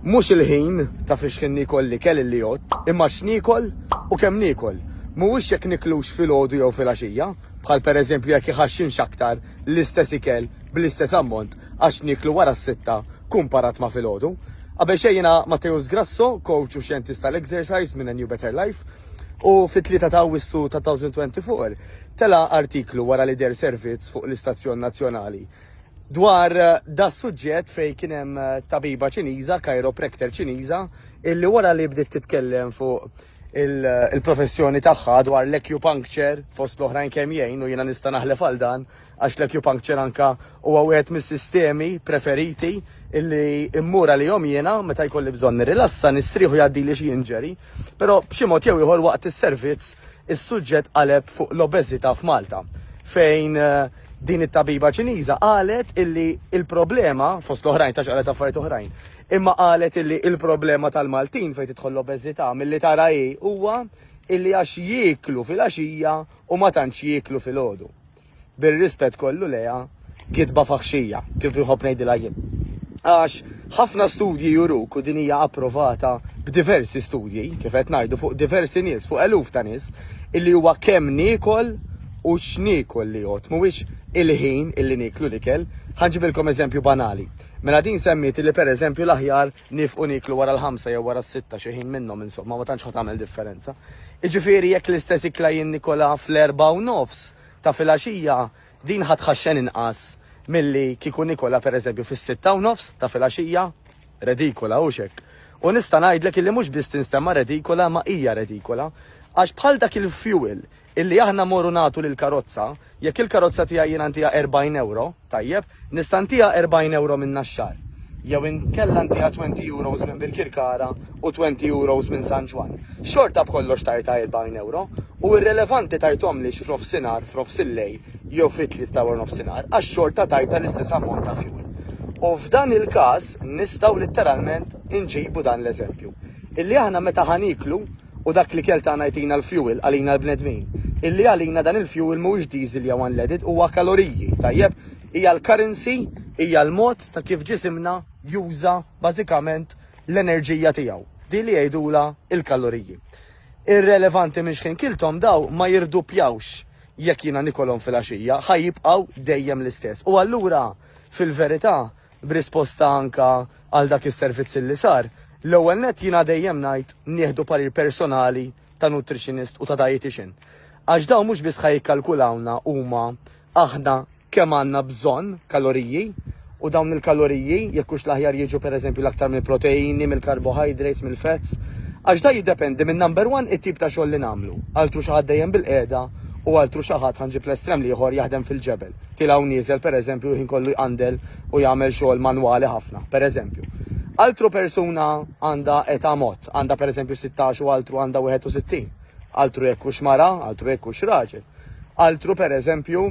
Mhux il-ħin ta' fiex kien nikol li kell li jgħod, imma x'nikol u kemm nikol. Mhuwiex jekk niklux filgħodu jew filgħaxija, bħal pereżempju jekk iħaxxinx aktar l-istess ikel bl-istess ammont għax niklu wara s-sitta kumparat ma' filgħodu. Qabel xejn jiena Matteus Grasso, coach u xjentist tal-exercise minn A New Better Life, u fit-3 ta' Awwissu ta' 2024 tela artiklu wara Leader Servizz fuq l-Istazzjon Nazzjonali dwar da suġġett fej kien hemm tabiba Ċiniża, chiropractor Ċiniża, illi wara li bdiet titkellem fuq il-professjoni tagħha dwar l-acupuncture fost l-oħrajn kemm jgħin, u jiena nista' naħlef għal dan għax l-acupuncture anka huwa wieħed mis-sistemi preferiti illi immura li jom jiena meta jkolli bżonn nirrilassa nistrieħu jgħaddili xi injury, però b'xi mod jew ieħor waqt is-servizz is-suġġett qaleb fuq l-obeżità f'Malta fejn din it-tabiba Ċiniża qalet illi il-problema fost l-oħrajn ta' xaqret affarijiet oħrajn, imma qalet illi il-problema tal-Maltin fejn tidħol l-obeżità milli tara huwa illi għax jieklu fil-għaxija u ma tantx jieklu fil-għodu. Bir-rispett kollu leha kitba faħxija kif iħobb ngħidilha jien. Għax ħafna studji juruk u din hija approvata b'diversi studji kif qed ngħidu fuq diversi nies, fuq eluf ta' nies, illi huwa kemm niekol u x'niekol li jgħod, mhuwiex il-ħin illi niklu l-ikel. Ħanġibilkom eżempju banali. Mela din semmit li pereżempju l-aħjar nifqu niklu wara l-5 jew wara s-6 xi ħin minnhom insomma ma tantx ħadd tagħmel differenza. Jiġifieri jekk l-istess ikla jien nikola fl-4:30 ta' filgħaxija din ħadħaxxen inqas milli kieku nikola pereżempju fis-6:30 ta' filgħaxija, redikola u xek. U nista' ngħidlek illi mhux biss tinstema' redikola ma hija redikola għax bħal dak il-fuel illi aħna morru nagħtu lil karozza, jekk il-karozza tiegħi jien nagħtiha 40 euro, tajjeb, nista' nagħtiha 40 euro minn naxxar. Jew inkella nagħtiha 20 euros minn Birkirkara u 20 euros minn San Ġwan. Xorta b'kollox tajta 40 euro u irrelevanti tajthom lix f'nofsinhar, f'nofsillejl jew fit-tliet ta' nofsinhar għax xorta tajta l-istess ammont ta' fuel. U f'dan il-każ nistgħu letteralment inġibu dan l-eżempju. Illi aħna meta ħaniklu u dak li kell tagħna jtina l-fuel għalina l-bnedmin. Illi għalina dan il-fuel mhuwiex diesel jew unleaded huwa kaloriji, tajjeb, hija l-currency, hija l-mod ta' kif ġisimna juża bażikament l-enerġija tiegħu. Di li jgħidula il-kaloriji. Irrelevanti minn x'kien kiltom daw ma jirdupjawx jekk jiena nikolhom fil-għaxija, ħajjibqgħu dejjem l-istess. U allura fil-verità b'risposta anka għal dak is-servizz li sar, l-ewwel nett jiena dejjem ngħid nieħdu parir personali ta' nutritionist u ta' dietitian. Għax dawn mhux biss ħajkalkulawna huma aħna kemm għandna bżonn kaloriji u dawn il-kaloriji jekk hux l-aħjar jiġu pereżempju l-aktar mill-proteini, mill-carbohydrates, mill-fats, għax da jiddependi minn number one it-tip ta' xogħol li nagħmlu. Altru xi ħadd dejjem bil-qiegħda u altru xi ħadd ħanġib l-estrem li ieħor jaħdem fil-ġebel. Tilgħu nieżel pereżempju ħin kollu jqandel u jagħmel xogħol manwali ħafna, pereżempju. Altru persuna għandha età mod, għandha pereżempju 16 u altru għandha 61. Altru jekk hux mara, altru jekk hux raġel. Altru pereżempju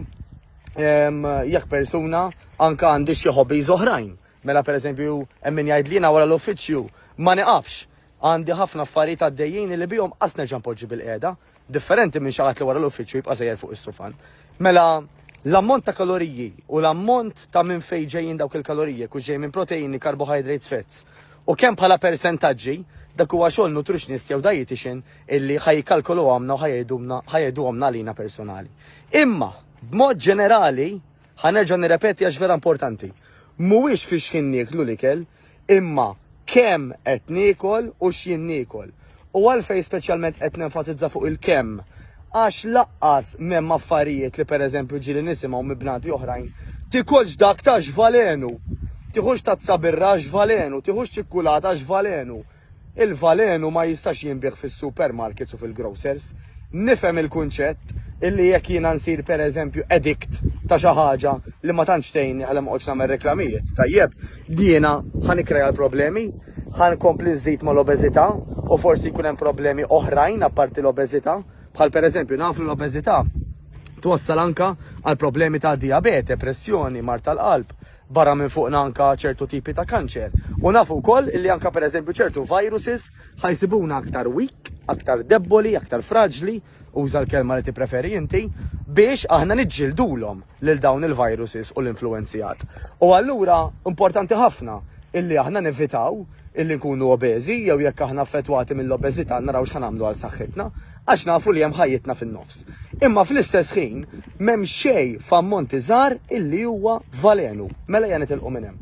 jekk persuna anka għandi xi hobbies oħrajn. Mela pereżempju hemm min jgħid li wara l-uffiċċju ma niqafx. Għandi ħafna affarijiet għaddejjin li bihom qas nerġa' npoġġi bil-qiegħda, differenti minn xi ħadd li wara l-uffiċċju jibqa' sejjer fuq is-sufan. Mela l-ammont ta' kaloriji u l-ammont ta' minn fejn ġejjin dawk il-kaloriji u ġej minn proteini, carbohydrates, fats u kemm bħala persentaġġi dak huwa xogħol nutritionist jew dietitian illi ħajkalkolu għamna u ħajgħiduhomna għalina personali. Imma b'mod ġenerali ħanerġa' nirrepeti għax vera importanti. Mhuwiex fiex kien nieklu l-ikel, imma kemm qed niekol u x'jien niekol. U għalfejn speċjalment qed nenfasizza fuq il-kemm għax laqqas m'hemm affarijiet li pereżempju ġieli nisimgħu mibnati oħrajn tikolx dak ta' x'valenu, tieħux tazza birra x'valenu, tieħux ċikkulata x'valenu. Il-valenu ma jistax jinbigħ fis-supermarkets u fil-grocers. Nifhem il-kunċett illi jekk jiena nsir pereżempju addict ta' xi ħaġa li ma tantx tgħinni ħalli ma qgħodx nagħmel reklamijiet. Tajjeb, jiena ħanikrea l-problemi, ħankompli nżid mal-obeżità u forsi jkun hemm problemi oħrajn apparti l-obeżità, bħal pereżempju nafu l-obeżità twassal anka għal problemi ta' diabete, pressjoni, mar tal-qalb, barra minn fuqna anka ċertu tipi ta' kanċer. U nafu wkoll illi anka pereżempju ċertu viruses ħajsibuna aktar weak, aktar debboli, aktar fraġli, uża l-kelma li tippreferi inti, biex aħna niġġildulhom lil dawn il-viruses u l-influenzjat. U allura importanti ħafna illi aħna nevitaw illi nkunu obeżi jew jekk aħna affettwati mill-obeżità naraw x'ħanamlu għal saħħitna għax nafu li hemm ħajjitna fin-nofs. Imma fl-istess ħin m'hemm xejn f'ammonti żgħar illi huwa valenu. Mela jien nitilqu minn hemm.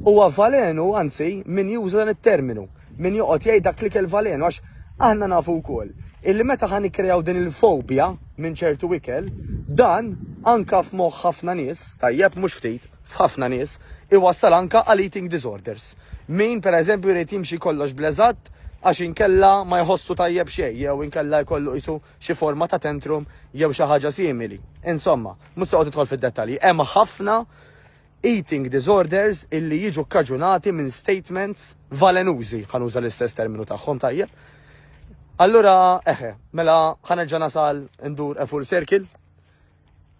Huwa valenu anzi min juża dan it-terminu, min joqgħod jgħid dak li kell valenu għax aħna nafu wkoll illi meta ħan nikkreaw din il-fobja minn ċertu ikel, dan anka f'moħħ ħafna nies, tajjeb mhux ftit, f'ħafna nies, iwassal anka għal eating disorders. Min pereżempju jrid jimxi kollox bleżatt għax inkella ma jħossu tajjeb xejn, jew inkella jkollu qisu xi forma ta' tantrum jew xi ħaġa simili. Insomma, mhux toqgħod tidħol fid-dettalji, hemm ħafna eating disorders illi jiġu kkaġunati minn statements valenużi, ħanuża l-istess terminu tagħhom tajjeb. Allura, mela ħanerġa' nasal ndur full circle.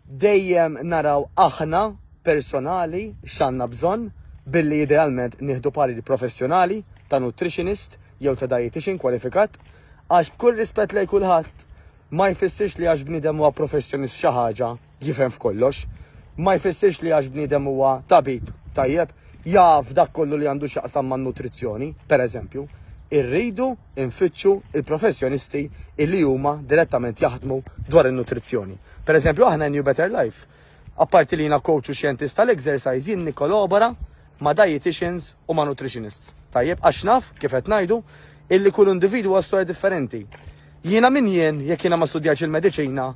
Dejjem naraw aħna personali x'għandna bżonn billi idealment nieħdu pariri professjonali ta' nutritionist jew ta' dietitian kwalifikat għax b'kull rispett lejn kulħadd ma jfissirx li għax bniedem huwa professjonist f'xi ħaġa jifhem f'kollox, ma jfissirx li għax bniedem huwa tabib tajjeb jaf dak kollu li għandu x'jaqsam man-nutrizzjoni, pereżempju. Irridu nfittxu il-professjonisti illi huma direttament jaħdmu dwar in-nutrizzjoni. Pereżempju aħna New Better Life, apparti li jiena coach u xjentist tal-exercise jien nikkolabora ma' dietitians u ma' nutritionists. Tajjeb għax naf kif qed ngħidu illi kull individwu huwa storja differenti. Jiena min jien jekk jiena ma studjax il-mediċina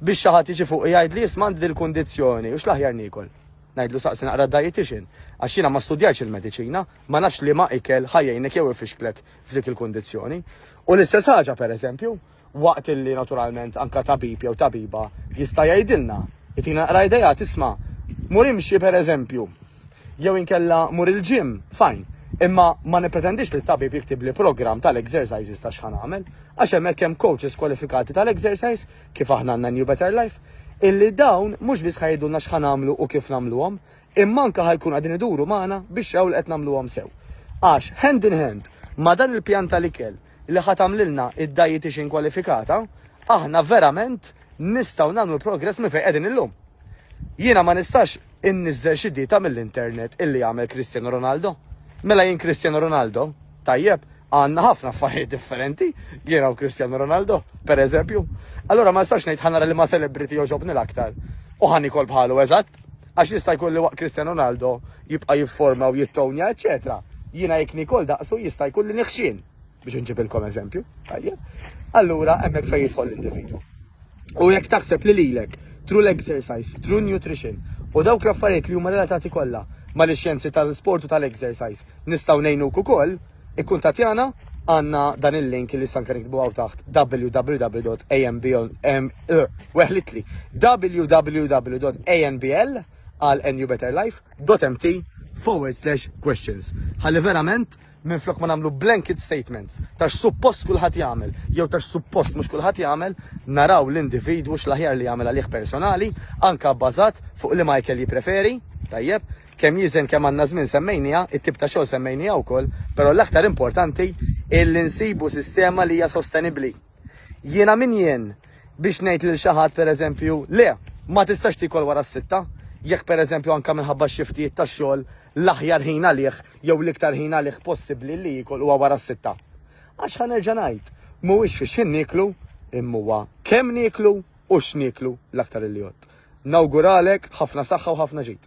biex xi ħadd jiġi fuq jgħid li jisma' għandi l-kundizzjoni u x'l-aħjar niekol. Ngħidlu saqsi naqra dietitian għax jiena ma studjajx il-mediċina, ma nafx li ma ikel ħajjejnek jew ifixklek f'dik il-kundizzjoni. U l-istess ħaġa pereżempju, waqt illi naturalment anka tabib jew tabiba jista' jgħidilna, jitina naqra idea tisma' mur imxi pereżempju, jew inkella mur il-ġim, fajn, imma ma nipretendix li tabib jiktib li program tal-exercises ta' x'ħan għamel, għax hemmhekk hemm coaches kwalifikati tal-exercise kif aħna għandna New Better Life, illi dawn mhux biss ħajdulna x'ħan nagħmlu u kif nagħmluhom, imma anke ħajkun qegħdin iduru magħna biex raw li qed nagħmluhom sew. Għax hand in hand ma' dan il-pjan tal-ikel li ħatamlilna id-dietitian kwalifikata, aħna verament nistgħu nagħmlu progress minn fejn qegħdin illum. Jiena ma nistax inniżżel xi dieta mill-internet illi jagħmel Cristiano Ronaldo. Mela jien Cristiano Ronaldo, tajjeb, għandna ħafna affarijiet differenti, jiena u Cristiano Ronaldo, per eżempju. Allora ma nistax ngħid ħanara li ma celebrity joġobni l-aktar. U ħan ikol bħalu eżatt, għax jista' jkun li waqt Cristiano Ronaldo jibqa' jifforma u jittonja, eċetera. Jiena jekk nikol daqsu jista' jkun li nieħxin biex inġibilkom eżempju. Tajjeb. Allura hemmhekk fejn jidħol l-individwu. U jekk taħseb li lilek through l-exercise, through nutrition u dawk l-affarijiet li huma relatati kollha mal-xjenzi tal-sport u tal-exercise nistgħu ngħinuk ukoll, ikkuntattjana għandna dan il-link li issa nkunu għaw taħt www.anbl għal newbetterlife.mt/questions. Ħalli verament minflok ma nagħmlu blanket statements tax suppost kulħadd jagħmel jew tax suppost mhux kulħadd jagħmel, naraw l-individwu x'l-aħjar li jagħmel għalih personali anke bbażat fuq li Michael jippreferi, tajjeb, kemm jiżen kemm għandna żmien semmejnija, it-tip ta' xogħol semmejnija wkoll, però l-aktar importanti illi nsibu sistema li hija sostenibbli. Jiena min jien biex ngħid lil xi ħadd pereżempju, le, ma tistax tikol wara s-sitta, jekk pereżempju anke minħabba x-xiftijiet tax-xogħol l-aħjar ħin għalih jew l-iktar ħin għalih possibbli li jikol huwa wara s-sitta. Għax ħanerġa' ngħid, mhuwiex fi x'in niklu, imma huwa kemm niklu u x'niklu l-aktar il-jod. Nawguralek ħafna saħħa u ħafna ġid.